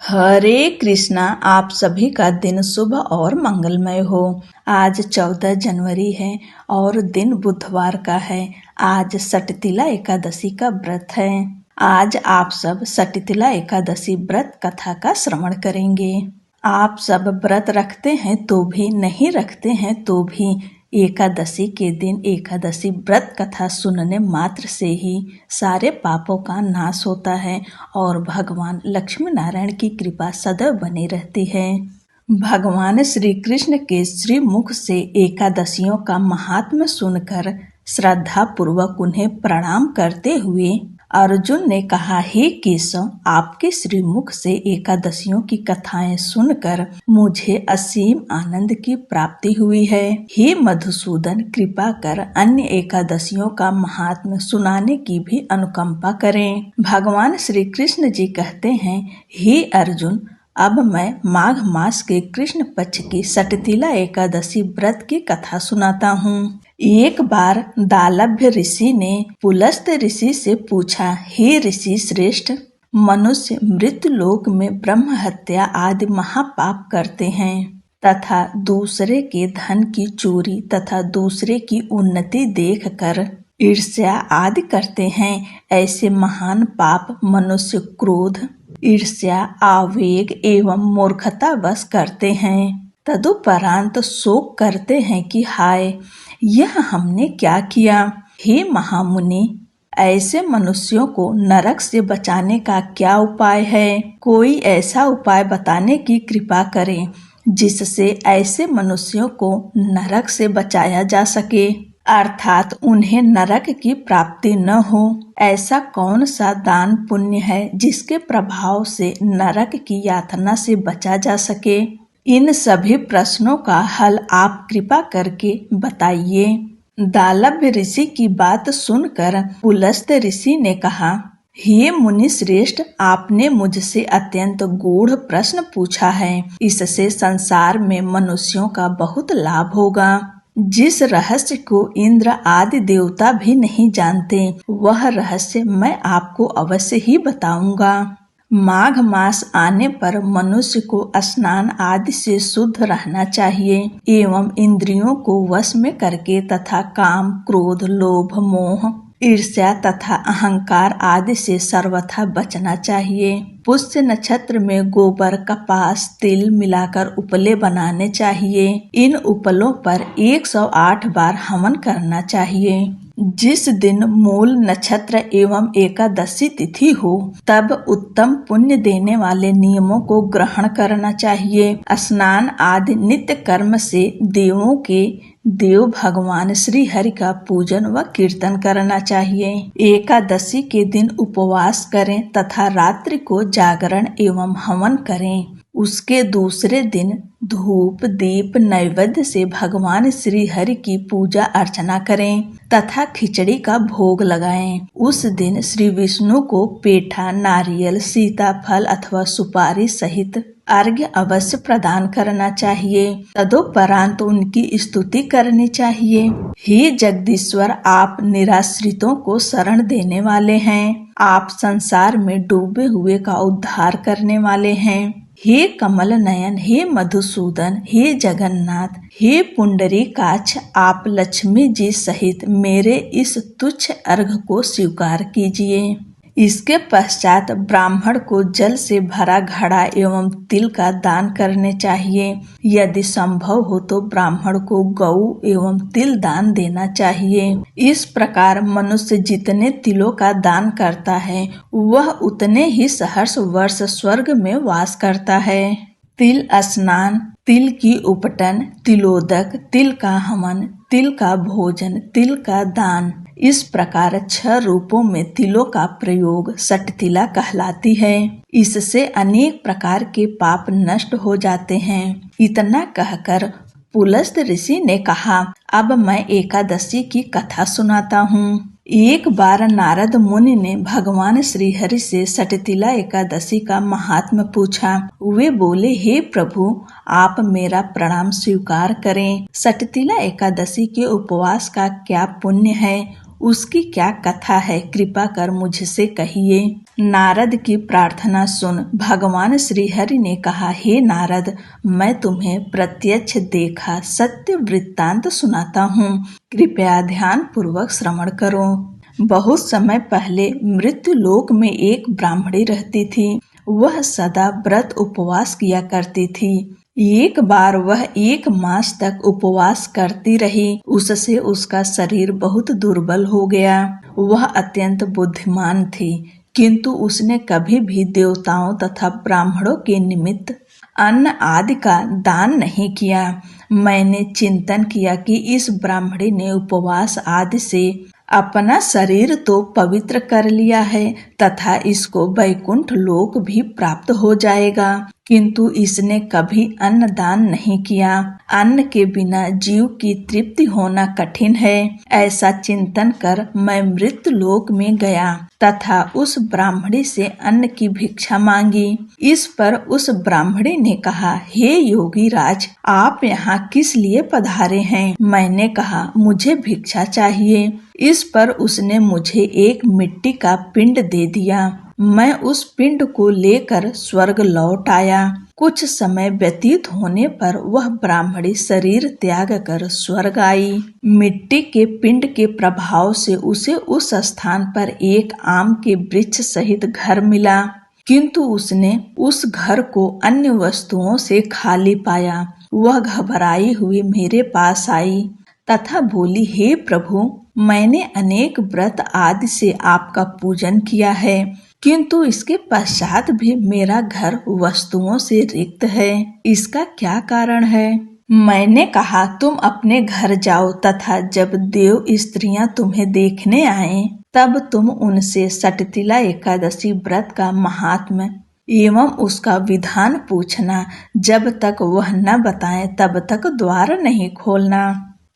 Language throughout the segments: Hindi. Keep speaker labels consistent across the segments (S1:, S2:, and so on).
S1: हरे कृष्णा। आप सभी का दिन शुभ और मंगलमय हो। आज 14 जनवरी है और दिन बुधवार का है। आज सटतिला एकादशी का व्रत है। आज आप सब सटतिला एकादशी व्रत कथा का श्रवण करेंगे। आप सब व्रत रखते हैं तो भी, नहीं रखते हैं तो भी एकादशी के दिन एकादशी व्रत कथा सुनने मात्र से ही सारे पापों का नाश होता है और भगवान लक्ष्मी नारायण की कृपा सदैव बनी रहती है। भगवान श्री कृष्ण के श्री मुख से एकादशियों का महात्म्य सुनकर श्रद्धा पूर्वक उन्हें प्रणाम करते हुए अर्जुन ने कहा, हे केशव, आपके श्रीमुख से एकादशियों की कथाएं सुनकर मुझे असीम आनंद की प्राप्ति हुई है। हे मधुसूदन, कृपा कर अन्य एकादशियों का महात्म्य सुनाने की भी अनुकंपा करें। भगवान श्री कृष्ण जी कहते हैं, हे अर्जुन, अब मैं माघ मास के कृष्ण पक्ष की सटतिला एकादशी व्रत की कथा सुनाता हूँ। एक बार दालभ्य ऋषि ने पुलस्त ऋषि से पूछा, हे ऋषि श्रेष्ठ, मनुष्य मृत्यु लोक में ब्रह्म हत्या आदि महापाप करते हैं तथा दूसरे के धन की चोरी तथा दूसरे की उन्नति देखकर ईर्ष्या आदि करते हैं। ऐसे महान पाप मनुष्य क्रोध, ईर्ष्या, आवेग एवं मूर्खता वश करते हैं। तदुपरांत शोक करते हैं कि हाय, यह हमने क्या किया। हे महामुनि, ऐसे मनुष्यों को नरक से बचाने का क्या उपाय है? कोई ऐसा उपाय बताने की कृपा करें जिससे ऐसे मनुष्यों को नरक से बचाया जा सके, अर्थात उन्हें नरक की प्राप्ति न हो। ऐसा कौन सा दान पुण्य है जिसके प्रभाव से नरक की यातना से बचा जा सके? इन सभी प्रश्नों का हल आप कृपा करके बताइए। दालभ्य ऋषि की बात सुनकर पुलस्त ऋषि ने कहा, हे मुनि श्रेष्ठ, आपने मुझसे अत्यंत गूढ़ प्रश्न पूछा है। इससे संसार में मनुष्यों का बहुत लाभ होगा। जिस रहस्य को इंद्र आदि देवता भी नहीं जानते, वह रहस्य मैं आपको अवश्य ही बताऊंगा। माघ मास आने पर मनुष्य को स्नान आदि से शुद्ध रहना चाहिए एवं इंद्रियों को वश में करके तथा काम, क्रोध, लोभ, मोह, ईर्ष्या तथा अहंकार आदि से सर्वथा बचना चाहिए। पुष्य नक्षत्र में गोबर, कपास, तिल मिलाकर उपले बनाने चाहिए। इन उपलों पर 108 बार हवन करना चाहिए। जिस दिन मूल नक्षत्र एवं एकादशी तिथि हो, तब उत्तम पुण्य देने वाले नियमों को ग्रहण करना चाहिए। स्नान आदि नित्य कर्म से देवों के देव भगवान श्री हरि का पूजन व कीर्तन करना चाहिए। एकादशी के दिन उपवास करें तथा रात्रि को जागरण एवं हवन करें। उसके दूसरे दिन धूप, दीप, नैवेद्य से भगवान श्री हरि की पूजा अर्चना करें तथा खिचड़ी का भोग लगाएं। उस दिन श्री विष्णु को पेठा, नारियल, सीताफल अथवा सुपारी सहित अर्घ्य अवश्य प्रदान करना चाहिए। तदुपरांत उनकी स्तुति करनी चाहिए। हे जगदीश्वर, आप निराश्रितों को शरण देने वाले हैं। आप संसार में डूबे हुए का उद्धार करने वाले हैं। हे कमल नयन, हे मधुसूदन, हे जगन्नाथ, हे पुंडरीकाक्ष, आप लक्ष्मी जी सहित मेरे इस तुच्छ अर्घ को स्वीकार कीजिए। इसके पश्चात ब्राह्मण को जल से भरा घड़ा एवं तिल का दान करने चाहिए। यदि संभव हो तो ब्राह्मण को गऊ एवं तिल दान देना चाहिए। इस प्रकार मनुष्य जितने तिलों का दान करता है, वह उतने ही सहर्ष वर्ष स्वर्ग में वास करता है। तिल स्नान, तिल की उपटन, तिलोदक, तिल का हवन, तिल का भोजन, तिल का दान, इस प्रकार 6 रूपों में तिलों का प्रयोग सटतिला कहलाती है। इससे अनेक प्रकार के पाप नष्ट हो जाते हैं। इतना कहकर पुलस्त ऋषि ने कहा, अब मैं एकादशी की कथा सुनाता हूँ। एक बार नारद मुनि ने भगवान श्री हरि से सटतिला एकादशी का महात्म्य पूछा। वे बोले, हे प्रभु, आप मेरा प्रणाम स्वीकार करें। सटतिला एकादशी के उपवास का क्या पुण्य है, उसकी क्या कथा है, कृपा कर मुझसे कहिए। नारद की प्रार्थना सुन भगवान श्रीहरि ने कहा, हे नारद, मैं तुम्हें प्रत्यक्ष देखा सत्य वृत्तांत सुनाता हूँ, कृपया ध्यान पूर्वक श्रवण करो। बहुत समय पहले मृत्यु लोक में एक ब्राह्मणी रहती थी। वह सदा व्रत उपवास किया करती थी। एक बार वह 1 मास तक उपवास करती रही। उससे उसका शरीर बहुत दुर्बल हो गया। वह अत्यंत बुद्धिमान थी, किंतु उसने कभी भी देवताओं तथा ब्राह्मणों के निमित्त अन्न आदि का दान नहीं किया। मैंने चिंतन किया कि इस ब्राह्मणी ने उपवास आदि से अपना शरीर तो पवित्र कर लिया है तथा इसको वैकुंठ लोक भी प्राप्त हो जाएगा, किंतु इसने कभी अन्न दान नहीं किया। अन्न के बिना जीव की तृप्ति होना कठिन है। ऐसा चिंतन कर मैं मृत्यु लोक में गया तथा उस ब्राह्मणी से अन्न की भिक्षा मांगी। इस पर उस ब्राह्मणी ने कहा, हे योगी राज, आप यहाँ किस लिए पधारे हैं? मैंने कहा, मुझे भिक्षा चाहिए। इस पर उसने मुझे एक मिट्टी का पिंड दे दिया। मैं उस पिंड को लेकर स्वर्ग लौट आया। कुछ समय व्यतीत होने पर वह ब्राह्मणी शरीर त्याग कर स्वर्ग आई। मिट्टी के पिंड के प्रभाव से उसे उस स्थान पर एक आम के वृक्ष सहित घर मिला, किंतु उसने उस घर को अन्य वस्तुओं से खाली पाया। वह घबराई हुई मेरे पास आई तथा बोली, हे प्रभु, मैंने अनेक व्रत आदि से आपका पूजन किया है, किंतु इसके पश्चात भी मेरा घर वस्तुओं से रिक्त है। इसका क्या कारण है? मैंने कहा, तुम अपने घर जाओ तथा जब देव स्त्रियां तुम्हें देखने आए तब तुम उनसे सटतिला एकादशी व्रत का महात्म्य एवं उसका विधान पूछना। जब तक वह न बताएं तब तक द्वार नहीं खोलना।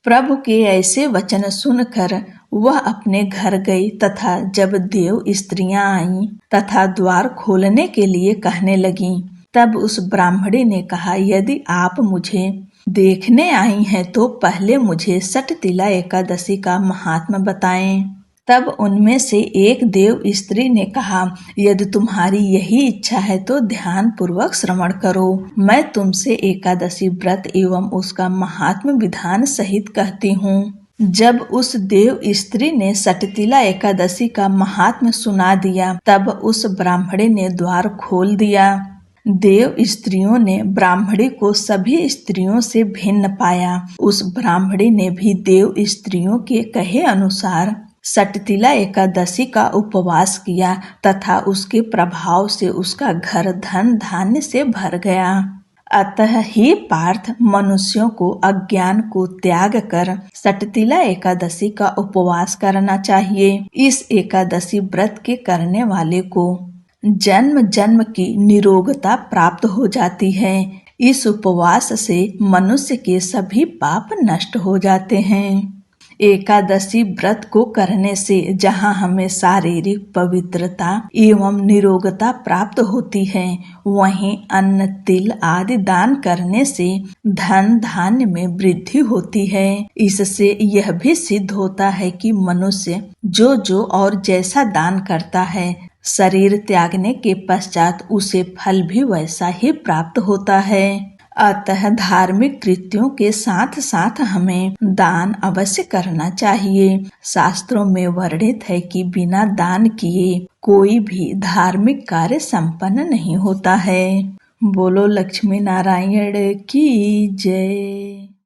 S1: प्रभु के ऐसे वचन सुनकर वह अपने घर गई तथा जब देव स्त्रियां आईं तथा द्वार खोलने के लिए कहने लगीं, तब उस ब्राह्मणी ने कहा, यदि आप मुझे देखने आई हैं तो पहले मुझे सटतिला एकादशी का महात्म्य बताएं। तब उनमें से एक देव स्त्री ने कहा, यदि तुम्हारी यही इच्छा है तो ध्यान पूर्वक श्रवण करो। मैं तुमसे एकादशी व्रत एवं उसका महात्म्य विधान सहित कहती हूँ। जब उस देव स्त्री ने सटतिला एकादशी का महात्म्य सुना दिया तब उस ब्राह्मणी ने द्वार खोल दिया। देव स्त्रियों ने ब्राह्मणी को सभी स्त्रियों से भिन्न पाया। उस ब्राह्मणी ने भी देव स्त्रियों के कहे अनुसार सटतिला एकादशी का उपवास किया तथा उसके प्रभाव से उसका घर धन धान्य से भर गया। अतः हे पार्थ, मनुष्यों को अज्ञान को त्याग कर सटतिला एकादशी का उपवास करना चाहिए। इस एकादशी व्रत के करने वाले को जन्म जन्म की निरोगता प्राप्त हो जाती है। इस उपवास से मनुष्य के सभी पाप नष्ट हो जाते हैं। एकादशी व्रत को करने से जहाँ हमें शारीरिक पवित्रता एवं निरोगता प्राप्त होती है, वहीं अन्न तिल आदि दान करने से धन धान्य में वृद्धि होती है। इससे यह भी सिद्ध होता है कि मनुष्य जो और जैसा दान करता है, शरीर त्यागने के पश्चात उसे फल भी वैसा ही प्राप्त होता है। अतः धार्मिक कृत्यों के साथ साथ हमें दान अवश्य करना चाहिए। शास्त्रों में वर्णित है कि बिना दान किए कोई भी धार्मिक कार्य संपन्न नहीं होता है। बोलो लक्ष्मी नारायण की जय।